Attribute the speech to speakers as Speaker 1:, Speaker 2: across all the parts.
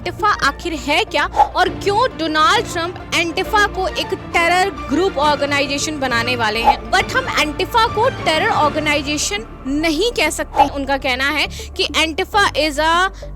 Speaker 1: Antifa आखिर है क्या और क्यों डोनाल्ड ट्रंप एंटिफा को एक टेरर ग्रुप ऑर्गेनाइजेशन बनाने वाले हैं। बट हम एंटिफा को टेरर ऑर्गेनाइजेशन नहीं कह सकते। उनका कहना है कि Antifa is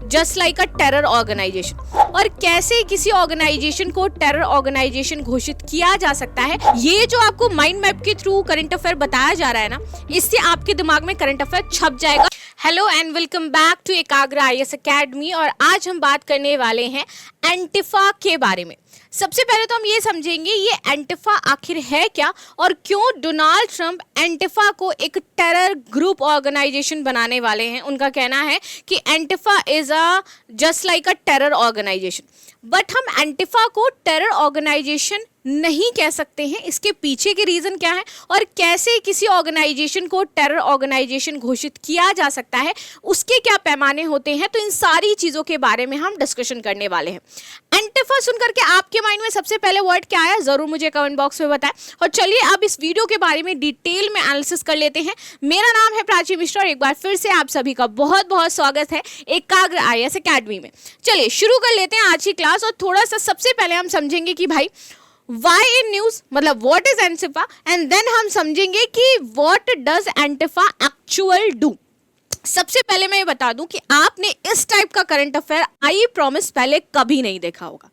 Speaker 1: just like a terror organisation. और कैसे किसी ऑर्गेनाइजेशन को टेरर ऑर्गेनाइजेशन घोषित किया जा सकता है, ये जो आपको माइंड मैप के थ्रू करंट अफेयर बताया जा रहा है ना, इससे आपके दिमाग में करंट अफेयर छप जाएगा। Hello and welcome back to Ekagra IAS academy. और आज हम बात करने वाले हैं एंटिफा के बारे में। सबसे पहले तो हम ये समझेंगे ये एंटिफा आखिर है क्या और क्यों डोनाल्ड ट्रंप एंटिफा को एक टेरर ग्रुप ऑर्गेनाइजेशन बनाने वाले हैं। उनका कहना है कि Antifa is just like a terror organisation. But हम एंटिफा को टेरर ऑर्गेनाइजेशन नहीं कह सकते हैं। इसके पीछे के रीजन क्या है और कैसे किसी ऑर्गेनाइजेशन को टेरर ऑर्गेनाइजेशन घोषित किया जा सकता है, उसके क्या पैमाने होते हैं, तो इन सारी चीजों के बारे में हम डिस्कशन करने वाले हैं। एंटिफा सुनकर के आपके माइंड में सबसे पहले वर्ड क्या आया, जरूर मुझे कमेंट बॉक्स में बताएं। और चलिए अब इस वीडियो के बारे में डिटेल में एनालिसिस कर लेते हैं। मेरा नाम है प्राची मिश्रा और एक बार फिर से आप सभी का बहुत बहुत स्वागत है एकाग्र आईएएस एकेडमी में। चलिए शुरू कर लेते हैं आज की क्लास। और थोड़ा सा सबसे पहले हम समझेंगे कि भाई Why in news मतलब what is Antifa, and then हम समझेंगे कि what does Antifa actual do. सबसे पहले मैं ये बता दूं कि आपने इस टाइप का करंट अफेयर आई प्रॉमिस पहले कभी नहीं देखा होगा।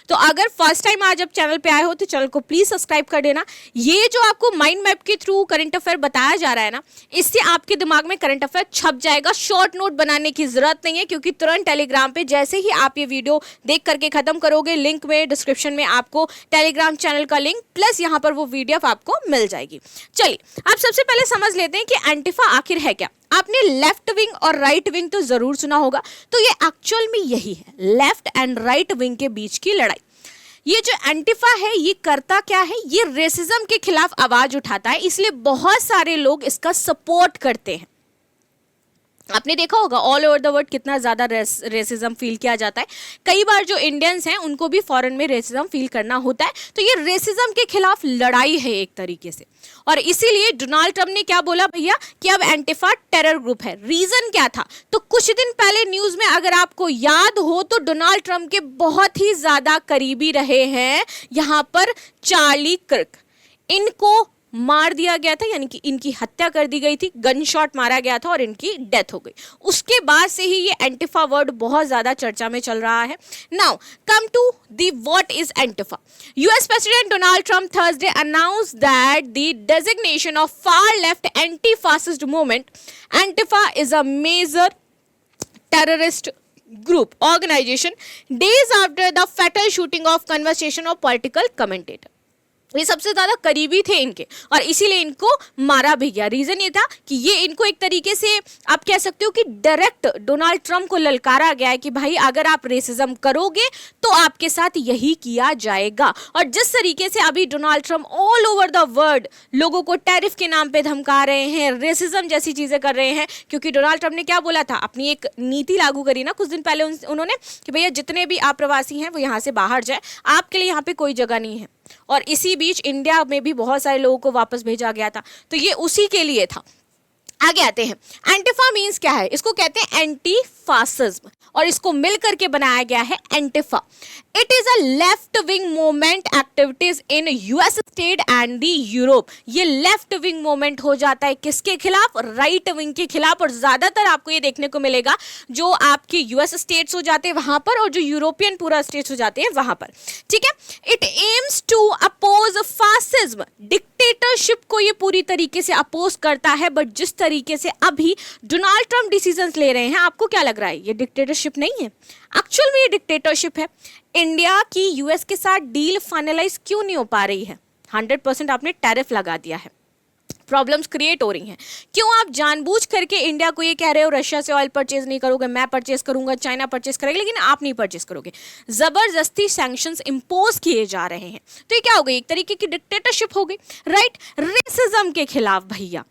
Speaker 1: तो अगर फर्स्ट टाइम आज आप चैनल पे आए हो तो चैनल को प्लीज सब्सक्राइब कर देना। ये जो आपको माइंड मैप के थ्रू करंट अफेयर बताया जा रहा है ना, इससे आपके दिमाग में करंट अफेयर छप जाएगा। शॉर्ट नोट बनाने की जरूरत नहीं है, क्योंकि तुरंत टेलीग्राम पे जैसे ही आप ये वीडियो देख करके खत्म करोगे, लिंक में डिस्क्रिप्शन में आपको टेलीग्राम चैनल का लिंक प्लस यहाँ पर वो PDF आपको मिल जाएगी। चलिए आप सबसे पहले समझ लेते हैं कि एंटिफा आखिर है क्या। आपने लेफ्ट विंग और राइट विंग तो जरूर सुना होगा, तो ये एक्चुअल में यही है, लेफ्ट एंड राइट विंग के बीच की लड़ाई। ये जो एंटिफा है ये करता क्या है, ये रेसिज्म के खिलाफ आवाज उठाता है, इसलिए बहुत सारे लोग इसका सपोर्ट करते हैं। आपने देखा होगा ऑल ओवर द वर्ल्ड कितना ज्यादा रेसिज्म फील किया जाता है। कई बार जो इंडियंस हैं उनको भी फॉरेन में रेसिज्म फील करना होता है। तो ये रेसिज्म के खिलाफ लड़ाई है एक तरीके से। और इसीलिए डोनाल्ड ट्रंप ने क्या बोला भैया कि अब एंटिफा टेरर ग्रुप है। रीजन क्या था, तो कुछ दिन पहले न्यूज में अगर आपको याद हो तो डोनाल्ड ट्रंप के बहुत ही ज्यादा करीबी रहे हैं यहाँ पर चार्ली किर्क। इनको मार दिया गया था, यानी कि इनकी हत्या कर दी गई थी, गन शॉट मारा गया था और इनकी डेथ हो गई। उसके बाद से ही ये एंटिफा वर्ड बहुत ज्यादा चर्चा में चल रहा है। Now come to the what is Antifa. US president Donald Trump Thursday announced that the designation of far left anti-fascist movement Antifa is a major terrorist group organization days after the fatal shooting of conversation of political commentator। ये सबसे ज्यादा करीबी थे इनके और इसीलिए इनको मारा भी गया। रीजन ये था कि ये इनको एक तरीके से आप कह सकते हो कि डायरेक्ट डोनाल्ड ट्रंप को ललकारा गया है कि भाई अगर आप रेसिज्म करोगे तो आपके साथ यही किया जाएगा। और जिस तरीके से अभी Donald Trump all over the world लोगों को टैरिफ के नाम पे धमका रहे हैं, रेसिज्म जैसी चीजें कर रहे हैं, क्योंकि डोनाल्ड ट्रंप ने क्या बोला था, अपनी एक नीति लागू करी ना कुछ दिन पहले उन्होंने कि भैया जितने भी आप्रवासी हैं वो यहाँ से बाहर जाए, आपके लिए यहाँ पे कोई जगह नहीं है। और इसी बीच इंडिया में भी बहुत सारे लोगों को वापस भेजा गया था, तो ये उसी के लिए था। आगे आते हैं, एंटिफा मीन्स क्या है, इसको कहते हैं एंटी फासिज्म और इसको मिलकर के बनाया गया है Antifa. It is a left wing movement activities in US state and the Europe. ये लेफ्ट विंग मूवमेंट हो जाता है किसके खिलाफ, राइट विंग के खिलाफ। और ज्यादातर आपको ये देखने को मिलेगा जो आपके यूएस स्टेट्स हो जाते हैं वहां पर और जो यूरोपियन पूरा स्टेट्स हो जाते हैं वहां पर। ठीक है, it aims to oppose fascism, dictatorship को ये पूरी तरीके से अपोज करता है। बट जिस तरीके से अभी डोनाल्ड ट्रंप डिसीजंस ले रहे हैं, आपको क्या लग रहा है ये डिक्टेटरशिप नहीं है, एक्चुअल में ये डिक्टेटरशिप है। इंडिया की यूएस के साथ डील फाइनलाइज क्यों नहीं हो पा रही है, 100% आपने टैरिफ लगा दिया है, प्रॉब्लम्स क्रिएट हो रही हैं। क्यों आप जानबूझ करके इंडिया को ये कह रहे हो रशिया से ऑयल परचेज नहीं करोगे, मैं परचेज करूंगा, चाइना परचेज करेगा, लेकिन आप नहीं परचेज करोगे। जबरदस्ती सैंक्शंस इंपोज किए जा रहे हैं। तो ये क्या हो गई, एक तरीके की डिक्टेटरशिप हो गई, राइट। रेसिज्म के खिलाफ भैया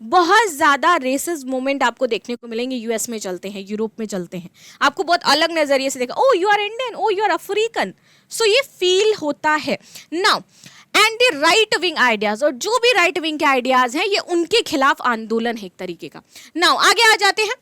Speaker 1: बहुत ज्यादा रेसिस मूवमेंट आपको देखने को मिलेंगे। यूएस में चलते हैं, यूरोप में चलते हैं, आपको बहुत अलग नजरिए से देखा, oh you are Indian, oh you are African, so ये फील होता है। Now and the right wing ideas, और जो भी राइट विंग के आइडियाज हैं ये उनके खिलाफ आंदोलन है एक तरीके का। नाउ आगे आ जाते हैं,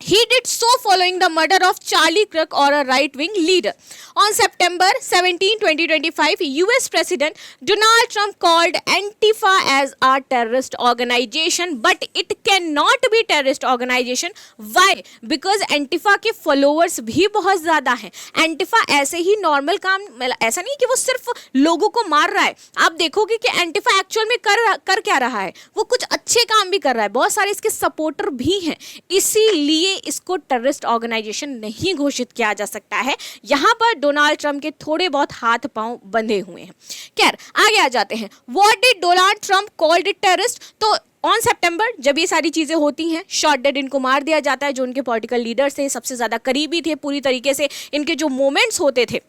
Speaker 1: He did so following the murder of Charlie Kirk, or a right-wing leader. On September 17, 2025, US President Donald Trump called Antifa as a terrorist organization, but it cannot be terrorist organization. Why? Because Antifa के followers भी बहुत ज़्यादा हैं. Antifa ऐसे ही normal काम, ऐसा नहीं कि वो सिर्फ लोगों को मार रहा है. आप देखोगे कि Antifa एक्चुअल में कर क्या रहा है, वो कुछ अच्छे काम भी कर रहा है, बहुत सारे इसके सपोर्टर भी हैं. इसीलिए इसको टेररिस्ट ऑर्गेनाइजेशन नहीं घोषित किया जा सकता है. यहां पर डोनाल्ड ट्रंप के थोड़े बहुत हाथ पांव बंधे हुए हैं. खैर आगे आ जाते हैं. What did Donald Trump called it terrorist? तो ऑन सितंबर जब ये सारी चीजें होती हैं, शॉट डेड इनको मार दिया जाता है, जो उनके पॉलिटिकल लीडर्स थे, सबसे ज्यादा करीबी थे, पूरी तरीके से इनके जो मोमेंट्स होते थे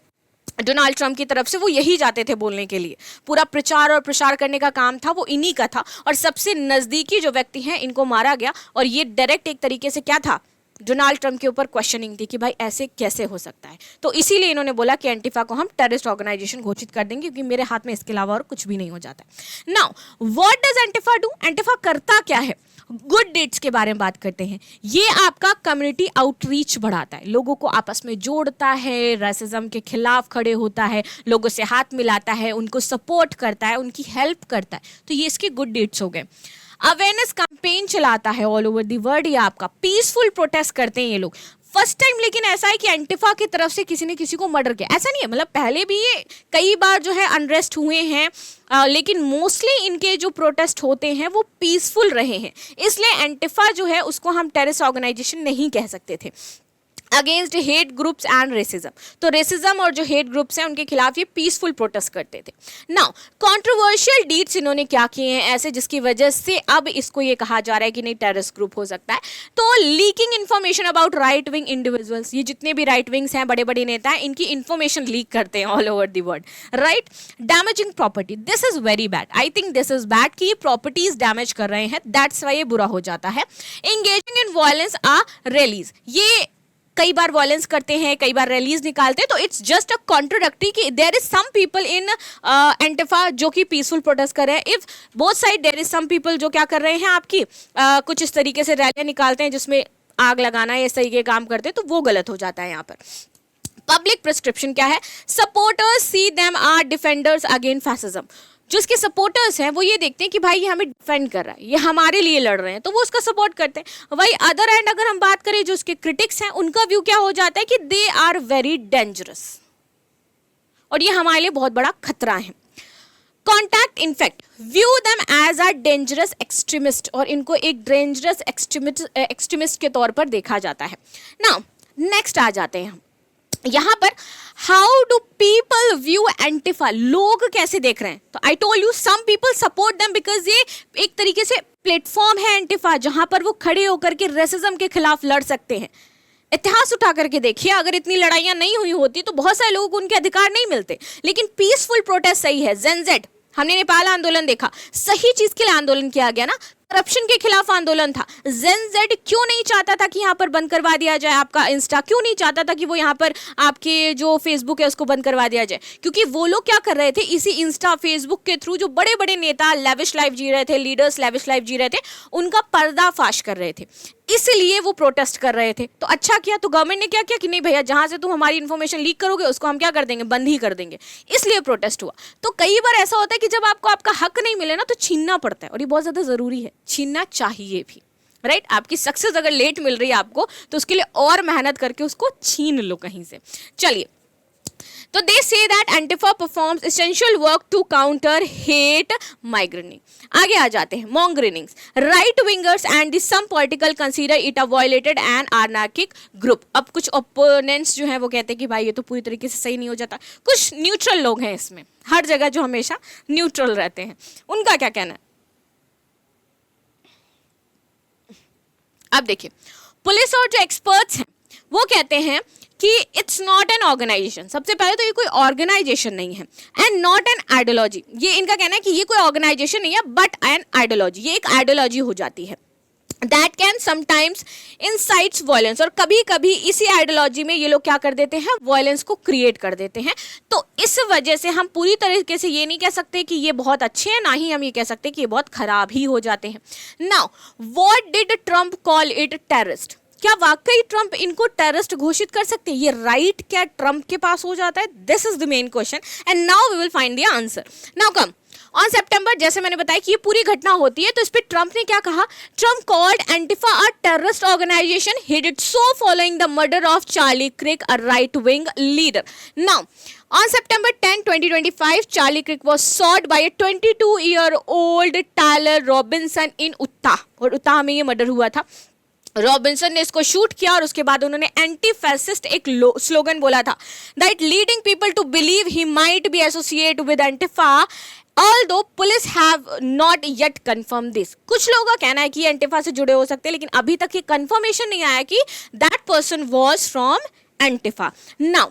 Speaker 1: डोनाल्ड ट्रंप की तरफ से वो यही जाते थे बोलने के लिए. पूरा प्रचार और प्रसार करने का काम था वो इन्हीं का था, और सबसे नजदीकी जो व्यक्ति हैं इनको मारा गया. और ये डायरेक्ट एक तरीके से क्या था, डोनाल्ड ट्रंप के ऊपर क्वेश्चनिंग थी कि भाई ऐसे कैसे हो सकता है. तो इसीलिए इन्होंने बोला कि एंटीफा को हम टेररिस्ट ऑर्गेनाइजेशन घोषित कर देंगे, क्योंकि मेरे हाथ में इसके अलावा और कुछ भी नहीं हो जाता है. Now what does Antifa do? Antifa करता क्या है? गुड डीड्स के बारे में बात करते हैं. ये आपका कम्युनिटी आउटरीच बढ़ाता है, लोगों को आपस में जोड़ता है, रेसिज्म के खिलाफ खड़े होता है, लोगों से हाथ मिलाता है, उनको सपोर्ट करता है, उनकी हेल्प करता है. तो ये इसके गुड डीड्स हो गए. अवेयरनेस कैंपेन चलाता है ऑल ओवर दी वर्ल्ड. ये आपका पीसफुल प्रोटेस्ट करते हैं ये लोग. फर्स्ट टाइम लेकिन ऐसा है कि एंटीफा की तरफ से किसी ने किसी को मर्डर किया, ऐसा नहीं है. मतलब पहले भी ये कई बार जो है अनरेस्ट हुए हैं, लेकिन मोस्टली इनके जो प्रोटेस्ट होते हैं वो पीसफुल रहे हैं. इसलिए एंटीफा जो है उसको हम टेररिस्ट ऑर्गेनाइजेशन नहीं कह सकते थे. Against hate groups and racism, तो रेसिज्म और जो हेट ग्रुप्स हैं उनके खिलाफ ये पीसफुल प्रोटेस्ट करते थे. नाउ कंट्रोवर्शियल डीड्स इन्होंने क्या किए हैं ऐसे जिसकी वजह से अब इसको ये कहा जा रहा है कि नहीं टेररिस्ट ग्रुप हो सकता है. तो leaking information about right wing individuals, ये जितने भी राइट विंग्स हैं, बड़े बड़े नेता हैं, इनकी इन्फॉर्मेशन लीक करते हैं all over the world. Right. Damaging property, this is very bad. I think this is bad कि ये प्रॉपर्टीज डैमेज कर रहे हैं, दैट्स वाई ये बुरा हो जाता है. Engaging in violence or rallies, ये कई बार वायलेंस करते हैं, कई बार रैलीज निकालते हैं. तो इट्स जस्ट अ कॉन्ट्रोडक्टरी कि there is some people in Antifa जो कि पीसफुल प्रोटेस्ट कर रहे हैं. If both side there is some people जो क्या कर रहे हैं आपकी कुछ इस तरीके से रैलियां निकालते हैं जिसमें आग लगाना है, इस तरीके के काम करते हैं, तो वो गलत हो जाता है यहाँ पर. पब्लिक प्रिस्क्रिप्शन क्या है? Supporters see them are defenders against fascism. जो इसके सपोर्टर्स हैं वो ये देखते हैं कि भाई ये हमें डिफेंड कर रहा है, ये हमारे लिए लड़ रहे हैं, तो वो उसका सपोर्ट करते हैं. वही अदर एंड अगर हम बात करें जो उसके क्रिटिक्स हैं, उनका व्यू क्या हो जाता है कि दे आर वेरी डेंजरस और ये हमारे लिए बहुत बड़ा खतरा है. Contact in fact view them as a dangerous extremist, और इनको एक डेंजरस एक्सट्रीमिस्ट के तौर पर देखा जाता है. नाउ नेक्स्ट आ जाते हैं हम यहाँ पर. How do people view Antifa, लोग कैसे देख रहे हैं? तो I told you some people support them because ये एक तरीके से प्लेटफॉर्म है एंटीफा जहां पर वो खड़े होकर के रेसिज्म के खिलाफ लड़ सकते हैं. इतिहास उठा करके देखिए, अगर इतनी लड़ाइयां नहीं हुई होती तो बहुत सारे लोगों को उनके अधिकार नहीं मिलते. लेकिन पीसफुल प्रोटेस्ट सही है. जेनजेड, हमने नेपाल आंदोलन देखा, सही चीज के लिए आंदोलन किया गया ना, करप्शन के खिलाफ आंदोलन था. जेनजेड क्यों नहीं चाहता था कि यहाँ पर बंद करवा दिया जाए आपका इंस्टा, क्यों नहीं चाहता था कि वो यहाँ पर आपके जो फेसबुक है उसको बंद करवा दिया जाए? क्योंकि वो लोग क्या कर रहे थे, इसी इंस्टा फेसबुक के थ्रू जो बड़े बड़े नेता लैविश लाइफ जी रहे थे, लीडर्स लैविश लाइफ जी रहे थे, उनका पर्दाफाश कर रहे थे, इसलिए वो प्रोटेस्ट कर रहे थे. तो अच्छा किया, तो गवर्नमेंट ने क्या किया कि नहीं भैया, जहां से तुम हमारी इन्फॉर्मेशन लीक करोगे उसको हम क्या कर देंगे, बंद ही कर देंगे. इसलिए प्रोटेस्ट हुआ. तो कई बार ऐसा होता है कि जब आपको आपका हक नहीं मिले ना तो छीनना पड़ता है, और ये बहुत ज्यादा जरूरी है, छीनना चाहिए भी. राइट. आपकी सक्सेस अगर लेट मिल रही है आपको तो उसके लिए और मेहनत करके उसको छीन लो कहीं से. चलिए, तो they say that Antifa performs essential work to counter hate mongering. आगे आ जाते हैं. Mongerings, right wingers and some political consider it a violated and anarchic group. अब कुछ ओपोनेंट्स जो हैं वो कहते हैं कि भाई ये तो पूरी तरीके से सही नहीं हो जाता. कुछ न्यूट्रल लोग हैं इसमें, हर जगह जो हमेशा न्यूट्रल रहते हैं, उनका क्या कहना है? अब देखिए, पुलिस और जो एक्सपर्ट्स हैं वो कहते हैं कि इट्स नॉट एन ऑर्गेनाइजेशन. सबसे पहले तो ये कोई ऑर्गेनाइजेशन नहीं है, एंड नॉट एन आइडियोलॉजी. ये इनका कहना है कि ये कोई ऑर्गेनाइजेशन नहीं है बट एन आइडियोलॉजी. ये एक आइडियोलॉजी हो जाती है that can sometimes insights violence, और कभी कभी इसी आइडियोलॉजी में ये लोग क्या कर देते हैं, वायलेंस को क्रिएट कर देते हैं. तो इस वजह से हम पूरी तरीके से ये नहीं कह सकते कि ये बहुत अच्छे हैं, ना ही हम ये कह सकते कि ये बहुत खराब ही हो जाते हैं. Now what did Trump call it terrorist? क्या वाकई ट्रंप इनको टेररिस्ट घोषित कर सकते हैं? ये राइट क्या ट्रंप के पास हो जाता है? This is the main question and now we will find the answer. Now come on September, जैसे मैंने बताया कि ये पूरी घटना होती है, तो इस पे ट्रंप ने क्या कहा? Trump called Antifa a terrorist organisation. He did so following the murder of Charlie Kirk, a right wing leader. Now on September 10, 2025, Charlie Kirk was shot by a 22-year-old Tyler Robinson in Utah. और उत्ताह में ये murder हुआ था. Robinson ने इसको shoot किया और उसके बाद उन्होंने एंटी फैसिस्ट एक स्लोगन बोला था, that leading people to believe he might be associate with Antifa, although police have not yet confirm this. कुछ लोगों का कहना है कि एंटिफा से जुड़े हो सकते हैं, लेकिन अभी तक ये कंफर्मेशन नहीं आया कि that person was from Antifa. Now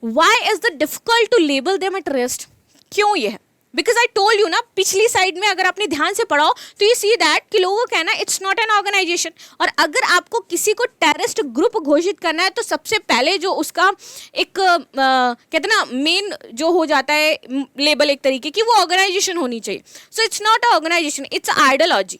Speaker 1: why is it difficult to label them a terrorist? क्यों ये है? Because I told you ना, पिछली साइड में अगर आपने ध्यान से पढ़ाओ तो you see that कि लोगों का कहना it's not an organization. और अगर आपको किसी को टेररिस्ट ग्रुप घोषित करना है तो सबसे पहले जो उसका एक कहते ना मेन जो हो जाता है लेबल एक तरीके की, वो ऑर्गेनाइजेशन होनी चाहिए. So it's not a organisation, it's ideology.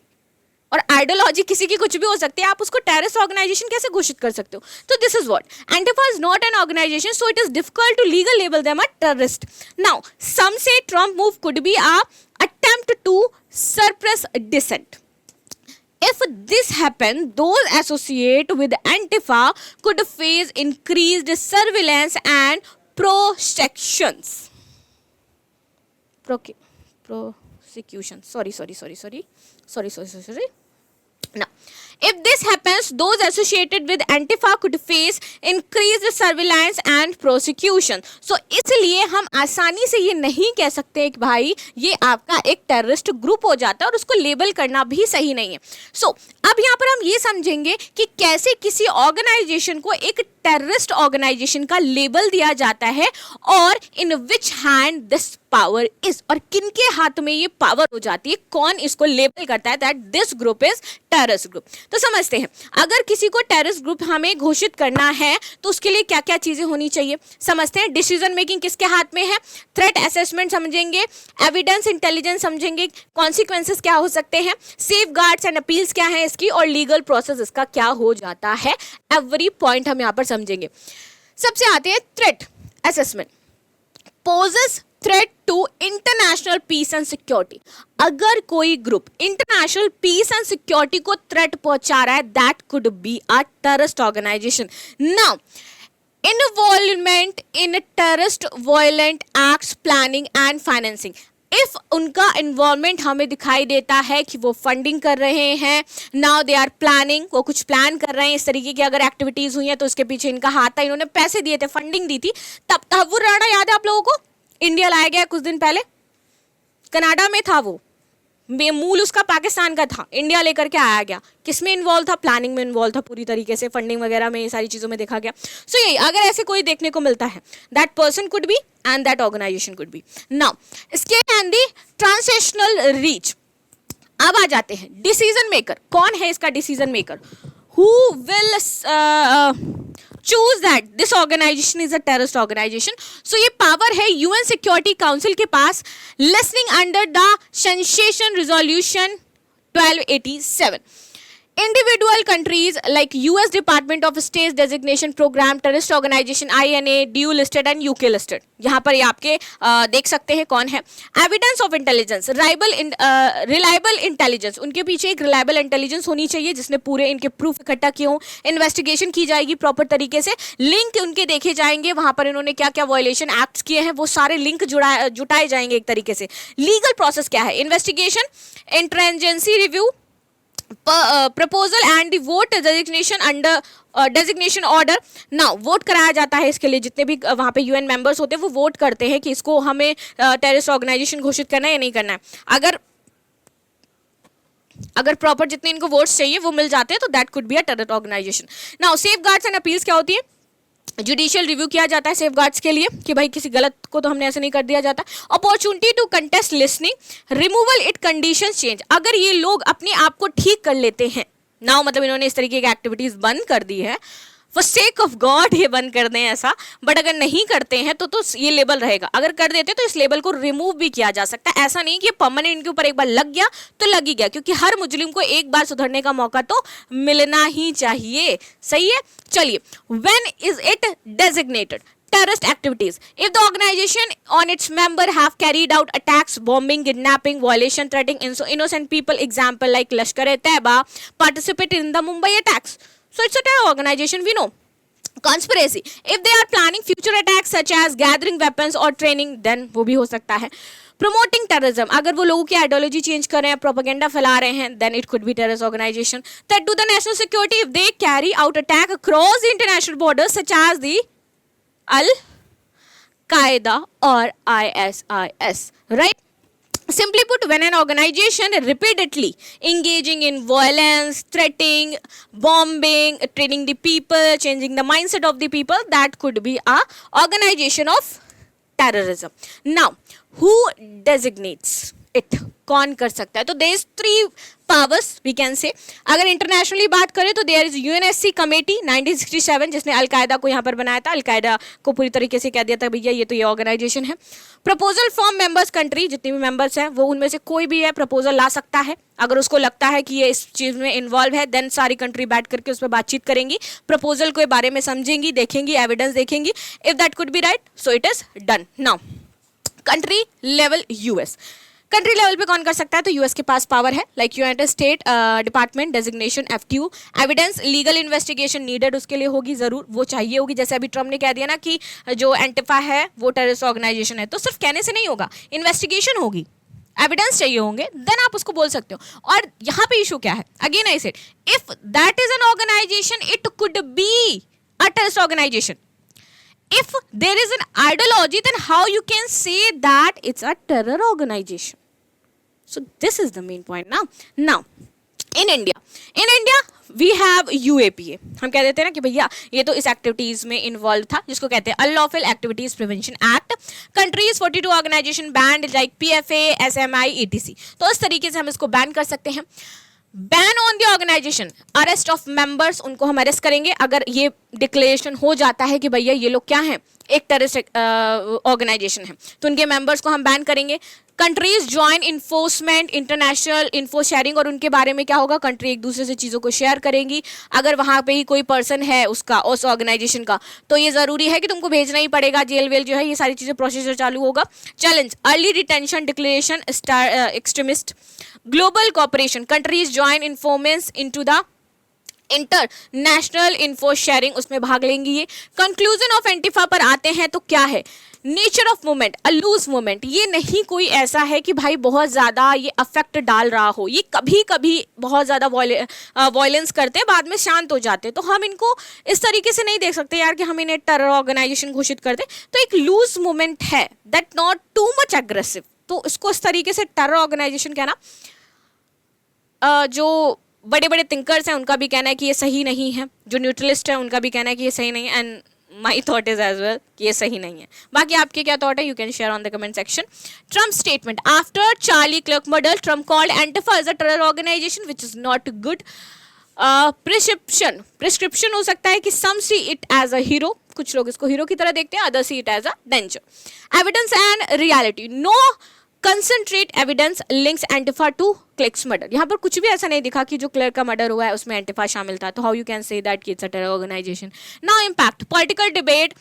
Speaker 1: और आइडियोलॉजी किसी की कुछ भी हो सकती है, आप उसको टेररिस्ट ऑर्गेनाइजेशन कैसे घोषित कर सकते हो? तो this is what Antifa is not an organization, so it is difficult to legal label them a terrorist. Now some say Trump move could be a attempt to suppress dissent. If this happened, those associated with Antifa could face increased surveillance and prosecutions. Prosecution. Sorry. Now, if this happens, those associated with Antifa could face increased surveillance and prosecution. So, इसलिए हम आसानी से ये नहीं कह सकते कि भाई ये आपका एक टेररिस्ट ग्रुप हो जाता है, और उसको लेबल करना भी सही नहीं है. So, अब यहाँ पर हम ये समझेंगे कि कैसे किसी ऑर्गेनाइजेशन को एक टेररिस्ट ऑर्गेनाइजेशन का लेबल दिया जाता है, और इन विच हैंड दिस पावर इज, और किनके हाथ में ये पावर हो जाती है, कौन इसको लेबल करता है that this group is terrorist group. तो समझते हैं, अगर किसी को टेररिस्ट ग्रुप हमें घोषित करना है तो उसके लिए क्या क्या चीजें होनी चाहिए. समझते हैं, डिसीजन मेकिंग किसके हाथ में है, थ्रेट असेसमेंट समझेंगे, एविडेंस इंटेलिजेंस समझेंगे, कॉन्सिक्वेंसेस क्या हो सकते हैं, सेफ गार्ड्स एंड अपील्स क्या है इसकी, और लीगल प्रोसेस इसका क्या हो जाता है. एवरी पॉइंट हम यहाँ पर समझेंगे. सबसे आते हैं threat assessment. Poses threat to international peace and security. अगर कोई group international peace and security को थ्रेट पहुंचा रहा है, that could be a terrorist organisation. Now involvement in terrorist violent acts, planning and financing. If उनका involvement हमें दिखाई देता है कि वो फंडिंग कर रहे हैं, नाउ दे आर प्लानिंग, वो कुछ प्लान कर रहे हैं, इस तरीके की अगर एक्टिविटीज हुई हैं तो उसके पीछे इनका हाथ था, इन्होंने पैसे दिए थे, फंडिंग दी थी. तब तहव्वुर राणा याद है आप लोगों को? इंडिया लाया गया कुछ दिन पहले, कनाडा में था वो, मूल उसका पाकिस्तान का था, इंडिया लेकर के आया गया. किसमें इन्वॉल्व था? प्लानिंग में इन्वॉल्व था पूरी तरीके से, फंडिंग वगैरह में, ये सारी चीज़ों में देखा गया. सो यही, अगर ऐसे कोई देखने को मिलता है, that person could be and that organisation could be. Now scale and the transnational reach. अब आ जाते हैं डिसीजन मेकर. कौन है इसका decision maker? Who will choose that this organization is a terrorist organization. So ये पावर है UN security council के पास, listening under the Sensation Resolution 1287. Individual countries like US Department of State's designation program, terrorist organization INA, DU listed and UK listed. यहाँ पर ये आपके देख सकते हैं कौन है. Evidence of intelligence, reliable intelligence. उनके पीछे एक reliable intelligence होनी चाहिए जिसने पूरे इनके प्रूफ इकट्ठा किए हों. इन्वेस्टिगेशन की जाएगी प्रॉपर तरीके से, लिंक उनके देखे जाएंगे, वहाँ पर इन्होंने क्या क्या वायलेशन एक्ट्स किए हैं वो सारे लिंक जुटाए जाएंगे एक तरीके से. लीगल प्रोसेस क्या है? Investigation, interagency review, proposal and the vote designation under designation order. Now vote कराया जाता है इसके लिए, जितने भी वहाँ पे यूएन मेंबर्स होते हैं वो वोट करते हैं कि इसको हमें टेररिस्ट ऑर्गेनाइजेशन घोषित करना है या नहीं करना है. अगर प्रॉपर जितने इनको वोट्स चाहिए वो मिल जाते हैं तो that could be a terrorist organisation. Now safeguards and appeals क्या होती है? जुडिशियल रिव्यू किया जाता है सेफ गार्ड्स के लिए कि भाई किसी गलत को तो हमने ऐसे नहीं कर दिया जाता. Opportunity to contest listening, removal it condition change. अगर ये लोग अपने आप को ठीक कर लेते हैं, नाउ मतलब इन्होंने इस तरीके की एक्टिविटीज बंद कर दी है, फॉर सेक ऑफ गॉड ये बंद कर दें ऐसा, बट अगर नहीं करते हैं तो ये लेबल रहेगा, अगर कर देते तो इस लेबल को रिमूव भी किया जा सकता है। ऐसा नहीं कि परमानेंट इनके ऊपर एक बार लग गया तो लग ही गया, क्योंकि हर मुजरिम को एक बार सुधरने का मौका तो मिलना ही चाहिए। सही है, चलिए, when is it designated terrorist activities? If the organization on its member have carried out attacks, bombing, kidnapping, violation, threatening innocent people, example like Lashkar-e-Taiba, participated in the Mumbai attacks, so it's a terror organization, we know. Conspiracy, if they are planning future attacks such as gathering weapons or training, then वो भी हो सकता है। Promoting terrorism, अगर वो लोगों की ideology change कर रहे हैं, प्रोपेगेंडा फैला रहे हैं, then it could be terrorist organization. Threat to the national security, if they carry out attack across the international borders such as the Al-Qaeda or ISIS, right? Simply put, when an organization repeatedly engaging in violence, threatening, bombing, training the people, changing the mindset of the people, that could be a organization of terrorism. Now, who designates it? कौन कर सकता है? तो there is 3 powers we can say. अगर internationally बात करें तो there is UNSC committee 1967 जिसने अलकायदा को यहाँ पर बनाया था, अलकायदा को पूरी तरीके से कह दिया था भैया ये तो ये ऑर्गेनाइजेशन है। प्रपोजल फ्रॉम मेंबर्स कंट्री, जितनी भी मेंबर्स हैं वो उनमें से कोई भी है प्रपोजल ला सकता है, अगर उसको लगता है कि ये इस चीज़ में इन्वॉल्व है, देन सारी कंट्री बैठ करके उस पर बातचीत करेंगी, प्रपोजल के बारे में समझेंगी, देखेंगी, एविडेंस देखेंगी, if that could B right so it is done. Now country level US, country level पे कौन कर सकता है? तो यूएस के पास पावर है, like United state department designation FTU, evidence legal investigation needed उसके लिए होगी, जरूर वो चाहिए होगी। जैसे अभी ट्रम्प ने कह दिया ना कि जो एंटिफा है वो टेररिस्ट ऑर्गेनाइजेशन है, तो सिर्फ कहने से नहीं होगा, इन्वेस्टिगेशन होगी, एविडेंस चाहिए होंगे, देन आप उसको बोल सकते हो। और यहाँ पे इशू क्या है? Again I said if that is an organisation it could be a terrorist organisation. If there is an ideology, then how you can say that it's a terror organization? So this is the main point now. Now, in India we have UAPA. हम कह देते हैं ना कि भैया ये तो इस एक्टिविटीज में इन्वॉल्व था, जिसको कहते हैं unlawful activities prevention act. Countries 42 organisation banned like PFA, SMI, ETC। तो इस तरीके से हम इसको बैन कर सकते हैं। Ban on the organisation, arrest of members, उनको हम अरेस्ट करेंगे अगर ये डिक्लेरेशन हो जाता है कि भैया ये लोग क्या हैं, एक टेररिस्ट ऑर्गेनाइजेशन है, तो उनके मेंबर्स को हम बैन करेंगे। Countries join enforcement international info sharing, और उनके बारे में क्या होगा, कंट्री एक दूसरे से चीज़ों को शेयर करेंगी। अगर वहाँ पे ही कोई पर्सन है उसका, उस ऑर्गेनाइजेशन का, तो ये ज़रूरी है कि तुमको भेजना ही पड़ेगा, जेल वेल जो है, ये सारी चीज़ें प्रोसीजर चालू होगा। Challenge early detention declaration extremist. Global cooperation, countries join informants into the international info sharing, उसमें भाग लेंगी ये। कंक्लूजन ऑफ एंटिफा पर आते हैं तो क्या है? Nature of movement, a loose movement, ये नहीं कोई ऐसा है कि भाई बहुत ज़्यादा ये अफेक्ट डाल रहा हो, ये कभी कभी बहुत ज़्यादा वायलेंस करते हैं, बाद में शांत हो जाते हैं, तो हम इनको इस तरीके से नहीं देख सकते यार कि हम इन्हें टेरर ऑर्गेनाइजेशन घोषित कर दें। तो एक लूज मूवमेंट है, that not too much aggressive, तो इसको इस तरीके से टेरर ऑर्गेनाइजेशन कहना। जो बड़े बड़े थिंकर्स हैं उनका भी कहना है कि ये सही नहीं है, जो न्यूट्रलिस्ट है उनका भी कहना है कि ये सही नहीं है, and my thought is as well कि ये सही नहीं है। बाकी आपके क्या थॉट है, you can share on the comment section. Trump statement after Charlie Kirk murder, Trump called Antifa as a terror organization which is not good. Prescription हो सकता है कि some see it as a hero, कुछ लोग इसको hero की तरह देखते हैं, other see it as a danger. Evidence and reality, no concrete evidence links Antifa to Kirk's murder. यहाँ पर कुछ भी ऐसा नहीं दिखा कि जो क्लर्क का मर्डर हुआ है उसमें एंटिफा शामिल था, तो how you can say that कि it's a terror organization. Now impact, political debate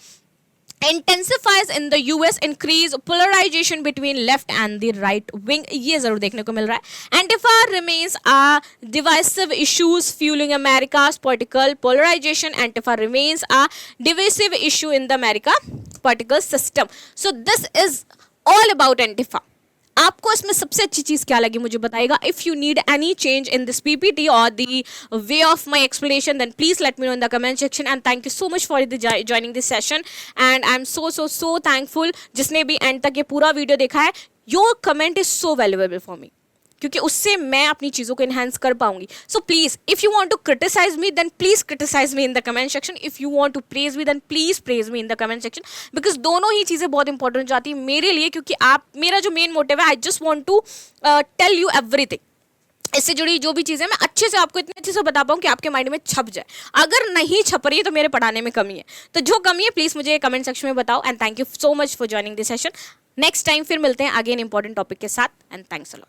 Speaker 1: intensifies in the US, increase polarization between left and the right wing, ये जरूर देखने को मिल रहा है। Antifa remains a divisive issues fueling America's political polarization. Antifa remains a divisive issue in the America political system. So this is all about Antifa. आपको इसमें सबसे अच्छी चीज़ क्या लगी मुझे बताइएगा। If you need any change in this PPT और the way of my explanation then please let me know in the comment section. And thank you so much for joining this session, and I am so thankful जिसने भी end तक ये पूरा वीडियो देखा है। Your comment is so valuable for me, क्योंकि उससे मैं अपनी चीज़ों को इन्हांस कर पाऊंगी। So please if you want to criticise me then please criticise me in the comment section. If you want to praise me then please praise me in the comment section, because दोनों ही चीज़ें बहुत important हो जाती है मेरे लिए, क्योंकि आप मेरा जो मेन मोटिव है, I just want to tell you everything. इससे जुड़ी जो भी चीज़ें मैं अच्छे से आपको इतने अच्छे से बता पाऊँ कि आपके माइंड में छप जाए। अगर नहीं छप रही है तो मेरे पढ़ाने में कमी है। तो जो कमी है प्लीज़ मुझे कमेंट सेक्शन में बताओ। And thank you so much for joining this session. Next time फिर मिलते हैं आगे इन इंपॉर्टेंट टॉपिक के साथ। And thanks a lot.